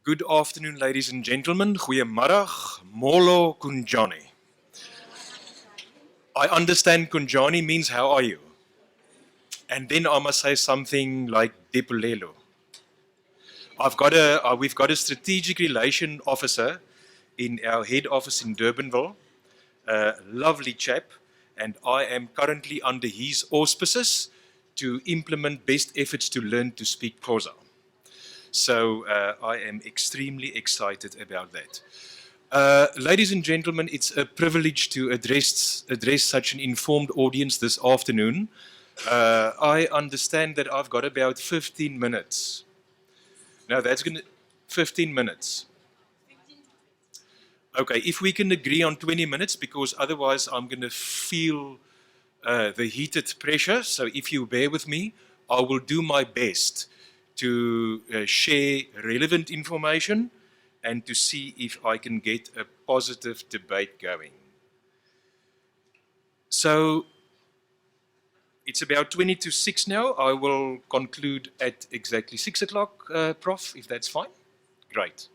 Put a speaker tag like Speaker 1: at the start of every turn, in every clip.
Speaker 1: Good afternoon, ladies and gentlemen. Goeiemiddag. Molo Kunjani. I understand Kunjani means how are you? And then I must say something like Dipulelo. We've got a strategic relation officer in our head office in Durbanville, a lovely chap, and I am currently under his auspices to implement best efforts to learn to speak Xhosa. So I am extremely excited about that. Ladies and gentlemen, it's a privilege to address such an informed audience this afternoon. I understand that I've got about 15 minutes. Now that's going to 15 minutes. Okay, if we can agree on 20 minutes, because otherwise I'm going to feel the heated pressure. So if you bear with me, I will do my best to share relevant information and to see if I can get a positive debate going. So it's about 20 to 6 now. I will conclude at exactly 6 o'clock, Prof, if that's fine. Great.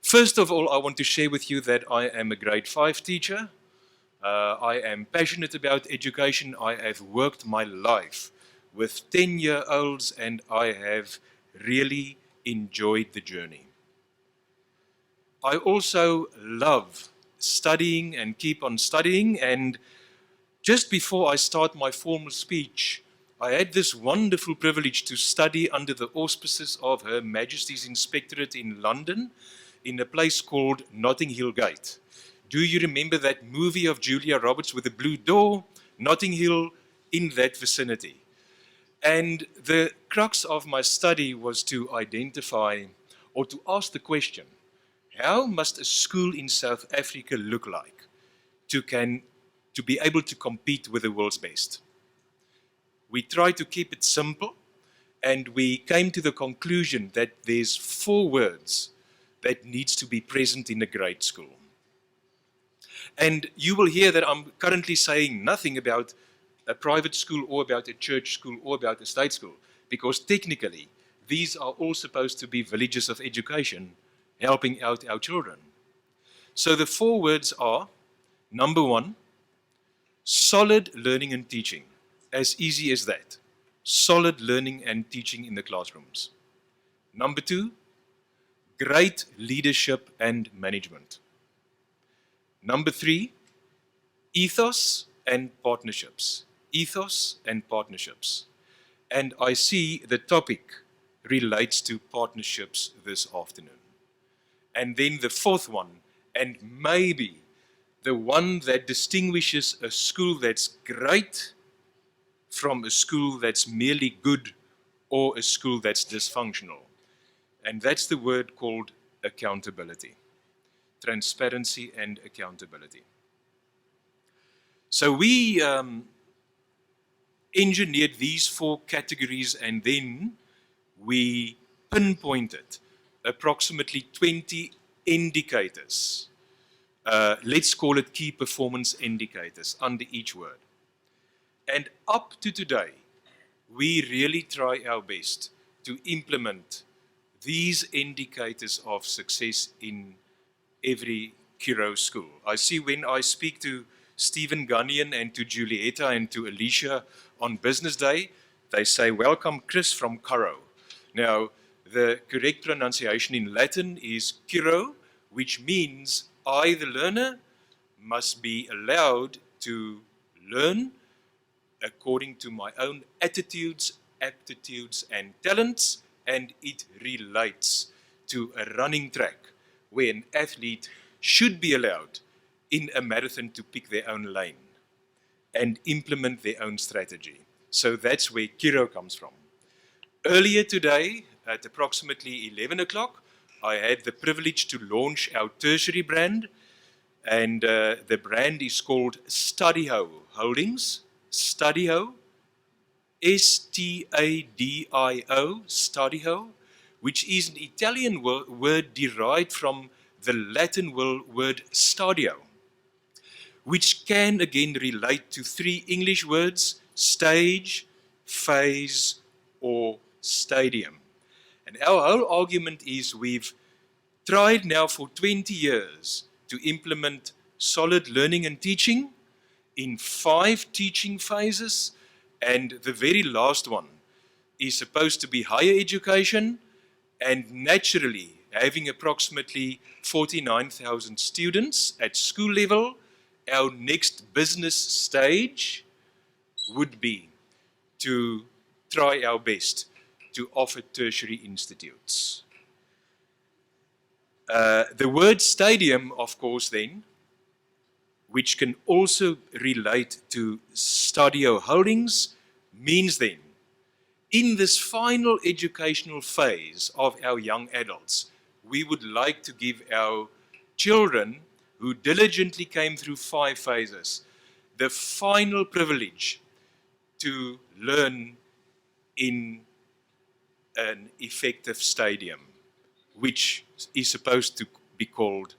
Speaker 1: First of all, I want to share with you that I am a grade 5 teacher. I am passionate about education. I have worked my life with 10-year-olds and I have really enjoyed the journey. I also love studying and keep on studying, and just before I start my formal speech, I had this wonderful privilege to study under the auspices of Her Majesty's Inspectorate in London in a place called Notting Hill Gate. Do you remember that movie of Julia Roberts with the blue door? Notting Hill, in that vicinity. And the crux of my study was to identify or to ask the question, how must a school in South Africa look like to be able to compete with the world's best? We tried to keep it simple, and we came to the conclusion that there's 4 words that needs to be present in a grade school. And you will hear that I'm currently saying nothing about a private school or about a church school or about a state school, because technically these are all supposed to be villages of education helping out our children. So the 4 words are, number 1, solid learning and teaching. As easy as that. Solid learning and teaching in the classrooms. Number 2, great leadership and management. Number 3, ethos and partnerships. Ethos and partnerships. And I see the topic relates to partnerships this afternoon. And then the 4th one, and maybe the one that distinguishes a school that's great from a school that's merely good or a school that's dysfunctional. And that's the word called accountability. Transparency and accountability. So we engineered these 4 categories, and then we pinpointed approximately 20 indicators. Let's call it key performance indicators under each word. And up to today, we really try our best to implement these indicators of success in every Kiro school. I see when I speak to Stephen Gunnian and to Julieta and to Alicia on business day, they say, welcome Chris from Curro. Now, the correct pronunciation in Latin is Kiro, which means I, the learner, must be allowed to learn according to my own attitudes, aptitudes, and talents, and it relates to a running track where an athlete should be allowed in a marathon to pick their own lane and implement their own strategy. So that's where Kiro comes from. Earlier today, at approximately 11 o'clock, I had the privilege to launch our tertiary brand, and the brand is called Stadio Holdings. Stadio, S-T-A-D-I-O, Stadio, which is an Italian word derived from the Latin word stadio, which can again relate to 3 English words, stage, phase, or stadium. And our whole argument is we've tried now for 20 years to implement solid learning and teaching in 5 teaching phases, and the very last one is supposed to be higher education, and naturally having approximately 49,000 students at school level. Our next business stage would be to try our best to offer tertiary institutes. The word stadium, of course, then, which can also relate to Stadio Holdings, means then, in this final educational phase of our young adults, we would like to give our children who diligently came through 5 phases the final privilege to learn in an effective stadium, which is supposed to be called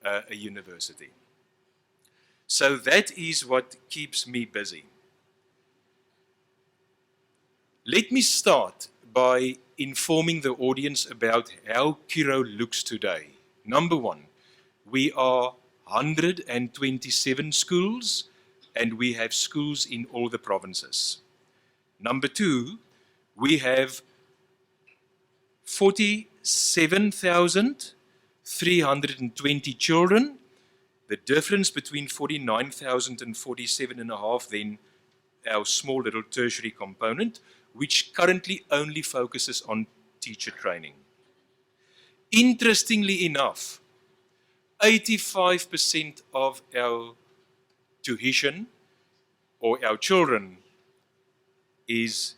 Speaker 1: a university. So that is what keeps me busy. Let me start by informing the audience about how Curro looks today. Number one, we are 127 schools, and we have schools in all the provinces. Number two, we have 47,320 children. The difference between 49,000 and 47.5, then our small little tertiary component, which currently only focuses on teacher training. Interestingly enough, 85% of our tuition or our children is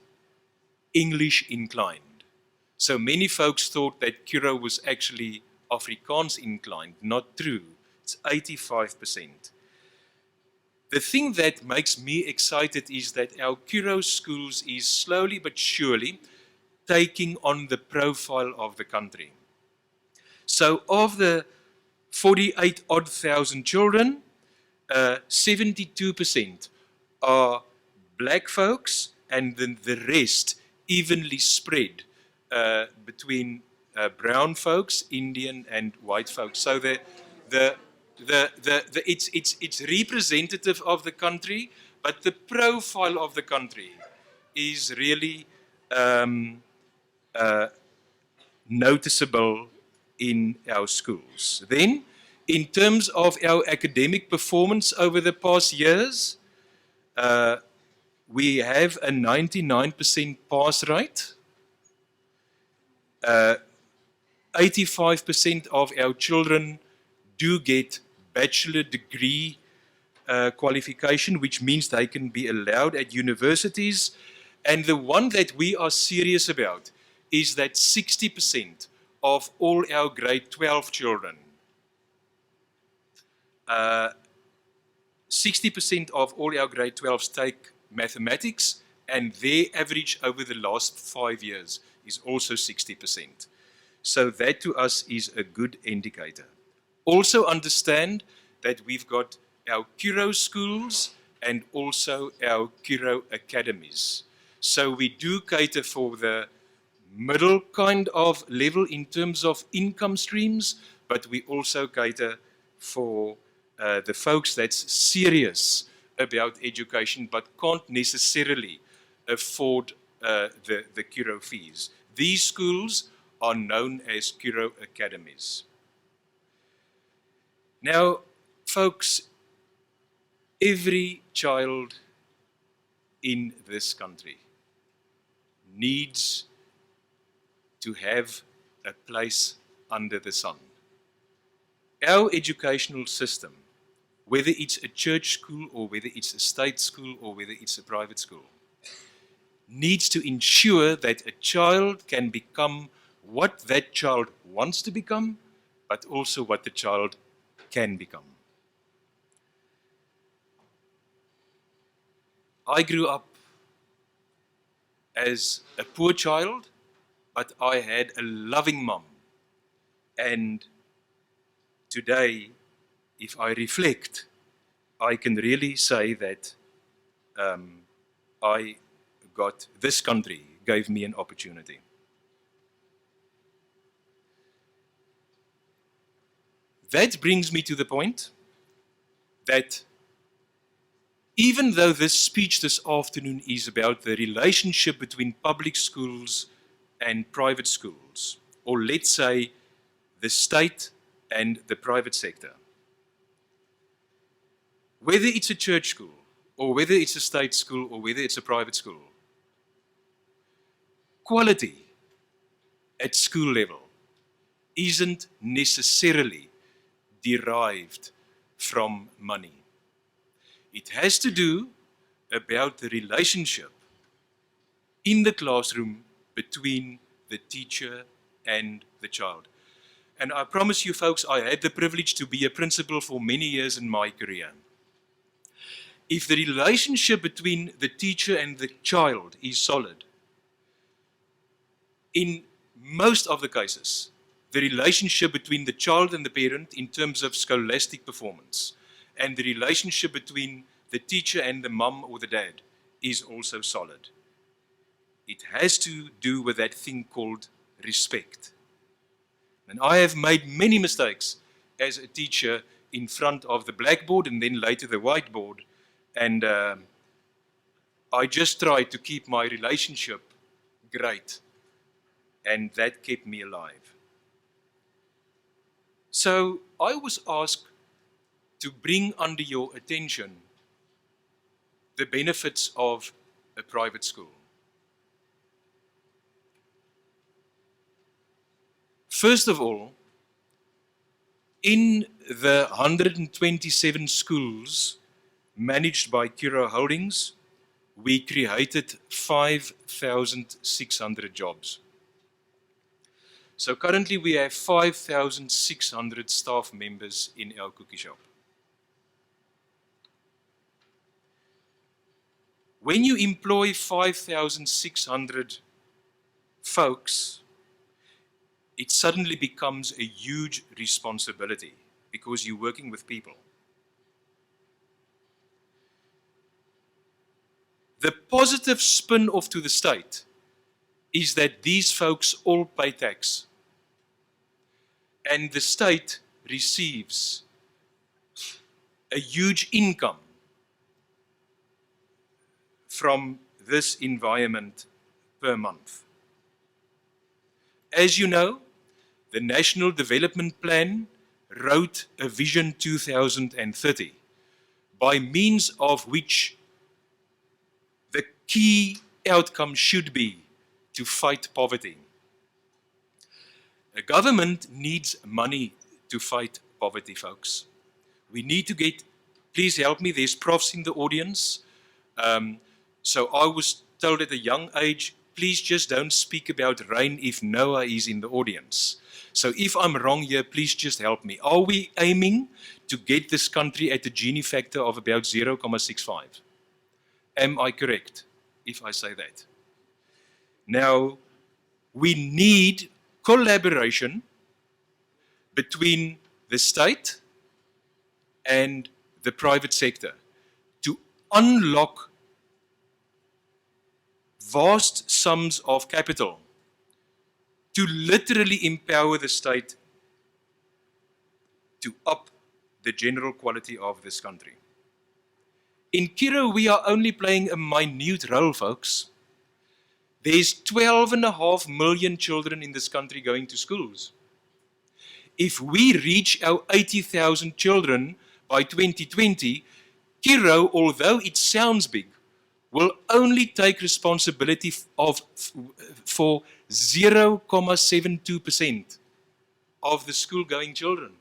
Speaker 1: English inclined. So many folks thought that Curro was actually Afrikaans inclined. Not true. It's 85%. The thing that makes me excited is that our Curro schools is slowly but surely taking on the profile of the country. So of the 48,000 children, 72% are black folks, and then the rest evenly spread between brown folks, Indian, and white folks. So it's representative of the country, but the profile of the country is really noticeable in our schools. Then, in terms of our academic performance over the past years, we have a 99% pass rate. 85% of our children do get bachelor degree qualification, which means they can be allowed at universities. And the one that we are serious about is that 60% of all our grade 12 children, 60% of all our grade 12s take mathematics, and their average over the last 5 years is also 60%. So that to us is a good indicator. Also understand that we've got our Curro schools and also our Curro academies. So we do cater for the middle kind of level in terms of income streams, but we also cater for the folks that's serious about education but can't necessarily afford the Curro fees. These schools are known as Curro academies. Now, folks, every child in this country needs to have a place under the sun. Our educational system, whether it's a church school or whether it's a state school or whether it's a private school, needs to ensure that a child can become what that child wants to become, but also what the child can become. I grew up as a poor child, but I had a loving mum. And today, if I reflect, I can really say that this country gave me an opportunity. That brings me to the point that even though this speech this afternoon is about the relationship between public schools and private schools, or let's say the state and the private sector, whether it's a church school, or whether it's a state school, or whether it's a private school, quality at school level isn't necessarily derived from money. It has to do about the relationship in the classroom between the teacher and the child. And I promise you folks, I had the privilege to be a principal for many years in my career. If the relationship between the teacher and the child is solid, in most of the cases, the relationship between the child and the parent in terms of scholastic performance, and the relationship between the teacher and the mum or the dad is also solid. It has to do with that thing called respect. And I have made many mistakes as a teacher in front of the blackboard and then later the whiteboard. And I just tried to keep my relationship great. And that kept me alive. So I was asked to bring under your attention the benefits of a private school. First of all, in the 127 schools managed by Kiro Holdings, we created 5,600 jobs. So currently we have 5,600 staff members in our cookie shop. When you employ 5,600 folks, it suddenly becomes a huge responsibility because you're working with people. The positive spin-off to the state is that these folks all pay tax. And the state receives a huge income from this environment per month. As you know, the National Development Plan wrote a Vision 2030, by means of which the key outcome should be to fight poverty. A government needs money to fight poverty, folks. We need to get, please help me, there's profs in the audience. So I was told at a young age, please just don't speak about rain if Noah is in the audience. So if I'm wrong here, please just help me. Are we aiming to get this country at a Gini factor of about 0.65? Am I correct if I say that? Now, we need collaboration between the state and the private sector to unlock vast sums of capital to literally empower the state to up the general quality of this country. In Kiro, we are only playing a minute role, folks. There's 12.5 million children in this country going to schools. If we reach our 80,000 children by 2020, Kiro, although it sounds big, will only take responsibility for 0.72% of the school-going children.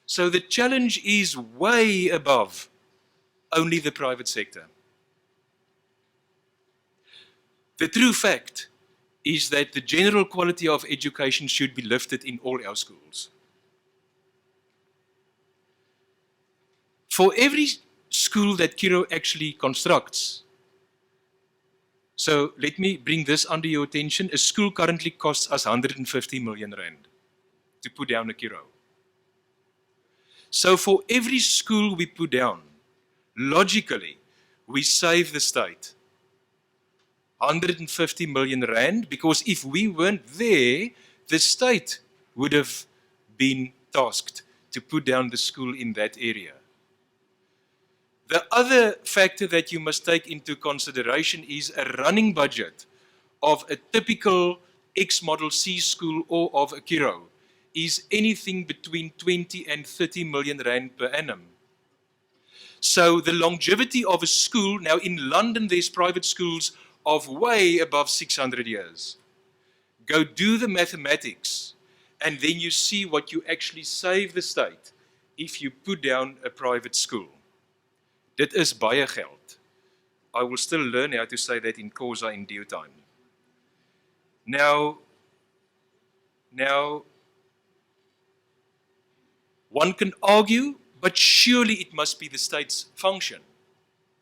Speaker 1: So the challenge is way above only the private sector. The true fact is that the general quality of education should be lifted in all our schools. For every school that Kiro actually constructs, so let me bring this under your attention, a school currently costs us 150 million rand to put down a Kiro. So for every school we put down, logically, we save the state 150 million rand, because if we weren't there, the state would have been tasked to put down the school in that area. The other factor that you must take into consideration is a running budget of a typical X-Model C school or of a Kiro is anything between 20 and 30 million rand per annum. So the longevity of a school, now in London there's private schools of way above 600 years. Go do the mathematics and then you see what you actually save the state if you put down a private school. Dit is baie geld. I will still learn how to say that in Xhosa in due time. Now, one can argue, but surely it must be the state's function.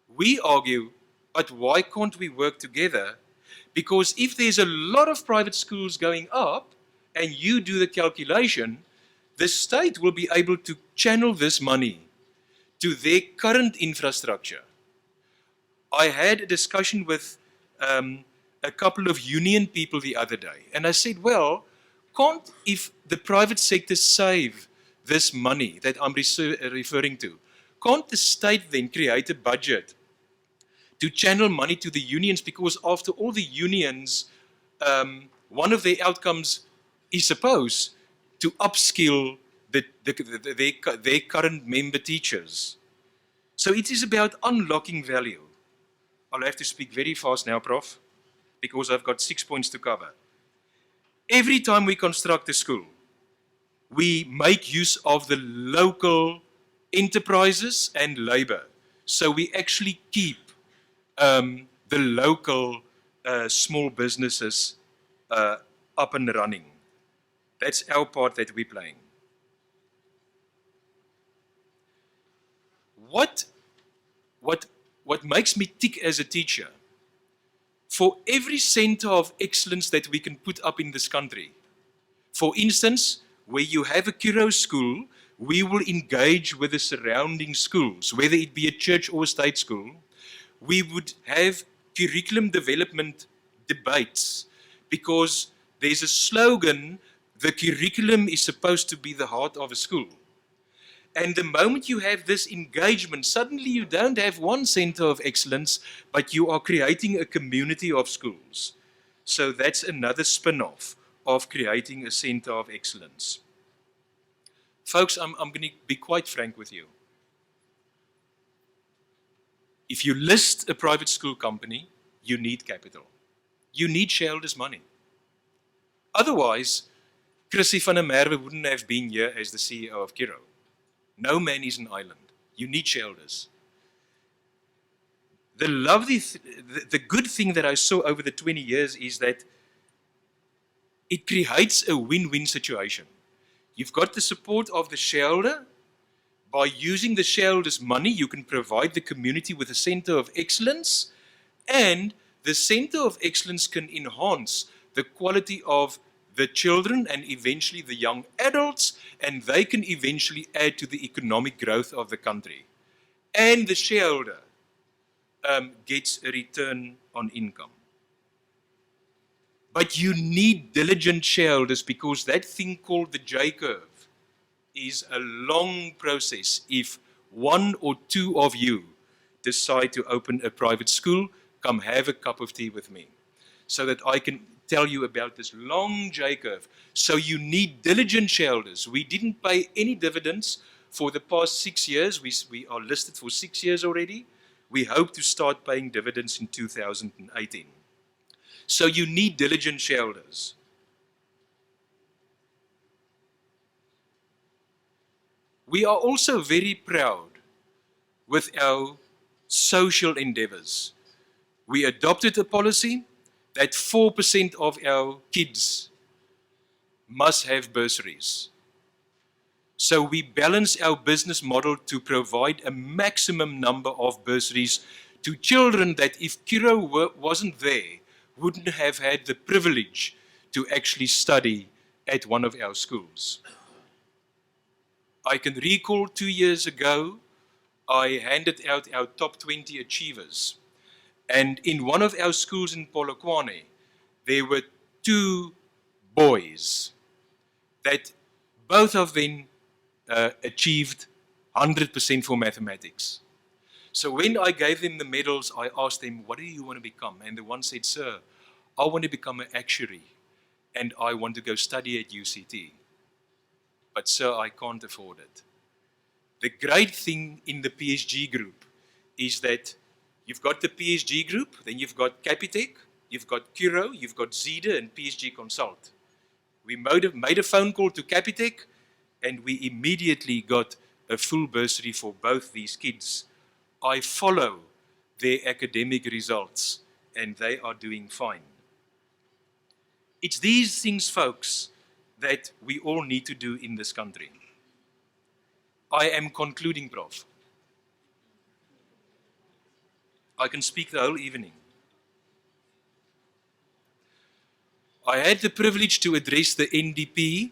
Speaker 1: We argue, but why can't we work together? Because if there's a lot of private schools going up, and you do the calculation, the state will be able to channel this money to their current infrastructure. I had a discussion with a couple of union people the other day, and I said, well, can't, if the private sector save this money that I'm referring to, can't the state then create a budget to channel money to the unions? Because after all, the unions, one of their outcomes is supposed to upskill their current member teachers. So it is about unlocking value. I'll have to speak very fast now, Prof, because I've got 6 points to cover. Every time we construct a school, we make use of the local enterprises and labor. So we actually keep the local small businesses up and running. That's our part that we're playing. What makes me tick as a teacher, for every center of excellence that we can put up in this country, for instance, where you have a Kiro school, we will engage with the surrounding schools, whether it be a church or a state school. We would have curriculum development debates because there's a slogan, the curriculum is supposed to be the heart of a school. And the moment you have this engagement, suddenly you don't have one center of excellence, but you are creating a community of schools. So that's another spin-off of creating a center of excellence. Folks, I'm going to be quite frank with you. If you list a private school company, you need capital. You need shareholders' money. Otherwise, Chrissy van der Merwe wouldn't have been here as the CEO of Kiro. No man is an island. You need shareholders. The good thing that I saw over the 20 years is that it creates a win-win situation. You've got the support of the shareholder. By using the shareholders' money, you can provide the community with a center of excellence, and the center of excellence can enhance the quality of the children and eventually the young adults, and they can eventually add to the economic growth of the country. And the shareholder gets a return on income. But you need diligent shareholders, because that thing called the J-curve is a long process. If one or two of you decide to open a private school, come have a cup of tea with me so that I can tell you about this long J-curve. So you need diligent shareholders. We didn't pay any dividends for the past 6 years. We are listed for 6 years already. We hope to start paying dividends in 2018. So you need diligent shareholders. We are also very proud with our social endeavors. We adopted a policy that 4% of our kids must have bursaries. So we balance our business model to provide a maximum number of bursaries to children that, if Kiro wasn't there, wouldn't have had the privilege to actually study at one of our schools. I can recall 2 years ago, I handed out our top 20 achievers. And in one of our schools in Polokwane, there were 2 boys that both of them achieved 100% for mathematics. So when I gave them the medals, I asked them, what do you want to become? And the one said, sir, I want to become an actuary and I want to go study at UCT. But sir, I can't afford it. The great thing in the PSG group is that you've got the PSG group, then you've got Capitec, you've got Curo, you've got Zeda and PSG Consult. We made a phone call to Capitec and we immediately got a full bursary for both these kids. I follow their academic results and they are doing fine. It's these things, folks, that we all need to do in this country. I am concluding, Prof. I can speak the whole evening. I had the privilege to address the NDP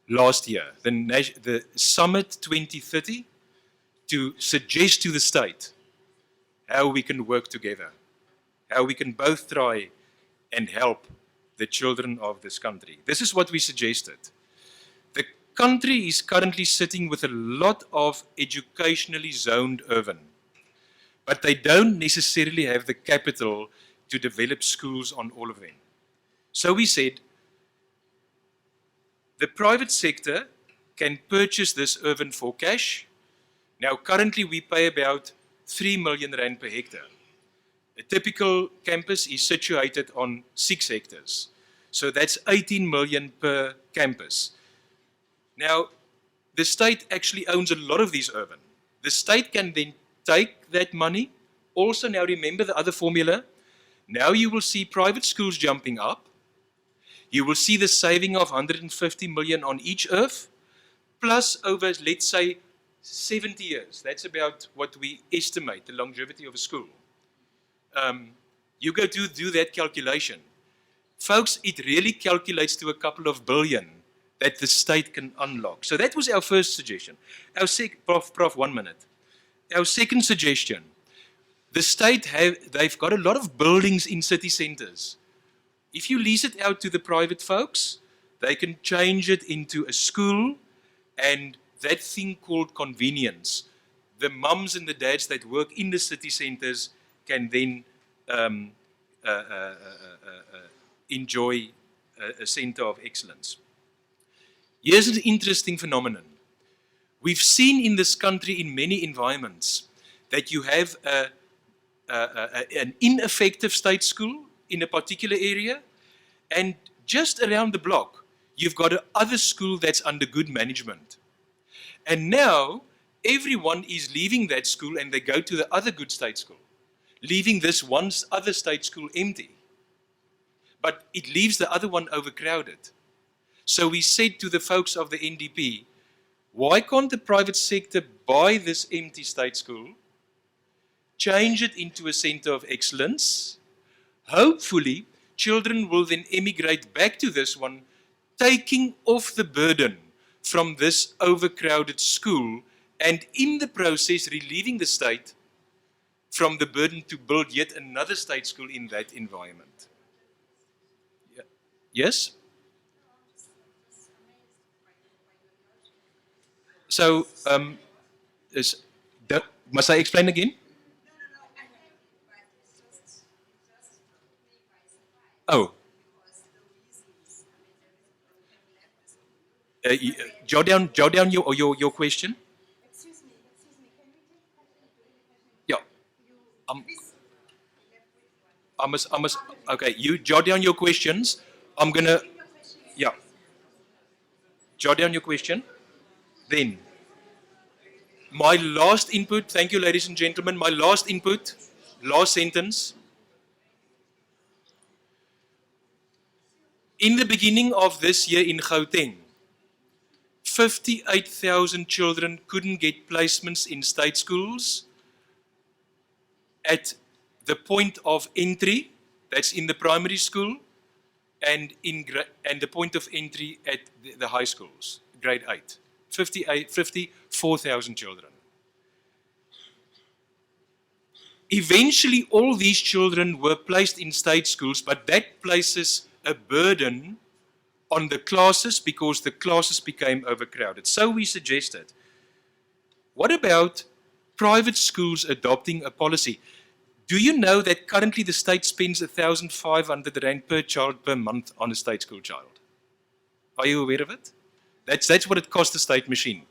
Speaker 1: last year, the Summit 2030, to suggest to the state how we can work together, how we can both try and help the children of this country. This is what we suggested. The country is currently sitting with a lot of educationally zoned urban, but they don't necessarily have the capital to develop schools on all of them. So we said, the private sector can purchase this urban for cash. Now, currently we pay about 3 million rand per hectare. A typical campus is situated on 6 hectares. So that's 18 million per campus. Now, the state actually owns a lot of these urban. The state can then take that money. Also, now remember the other formula. Now you will see private schools jumping up. You will see the saving of 150 million on each earth, plus over, let's say, 70 years. That's about what we estimate the longevity of a school. You go to do that calculation. Folks, it really calculates to a couple of billion that the state can unlock. So that was our first suggestion. Prof, 1 minute. Our second suggestion, the state they've got a lot of buildings in city centers. If you lease it out to the private folks, they can change it into a school, and that thing called convenience, the mums and the dads that work in the city centers can then enjoy a center of excellence. Here's an interesting phenomenon. We've seen in this country in many environments that you have an ineffective state school in a particular area, and just around the block, you've got another school that's under good management. And now, everyone is leaving that school and they go to the other good state school, leaving this one other state school empty. But it leaves the other one overcrowded. So we said to the folks of the NDP, why can't the private sector buy this empty state school, change it into a center of excellence? Hopefully, children will then emigrate back to this one, taking off the burden from this overcrowded school, and in the process relieving the state from the burden to build yet another state school in that environment. Yeah. Yes? So, must I explain again? Oh. Jot down your question.
Speaker 2: Excuse me, can we take
Speaker 1: Yeah. I must, okay, you jot down your questions. I'm gonna, yeah. Jot down your question. Then, my last input, thank you ladies and gentlemen, my last input, last sentence. In the beginning of this year in Gauteng, 58,000 children couldn't get placements in state schools at the point of entry, that's in the primary school, and the point of entry at the high schools, grade 8. 54,000 children. Eventually, all these children were placed in state schools, but that places a burden on the classes because the classes became overcrowded. So we suggested, what about private schools adopting a policy? Do you know that currently the state spends 1,500 rand per child per month on a state school child? Are you aware of it? That's what it costs the state machine.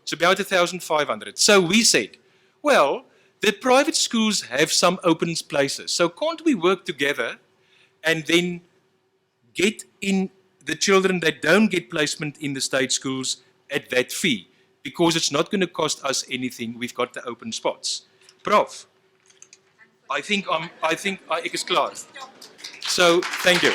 Speaker 1: It's about 1,500. So we said, well, the private schools have some open places. So can't we work together and then get in the children that don't get placement in the state schools at that fee? Because it's not going to cost us anything. We've got the open spots. Prof, I think ek is klaar. So, thank you.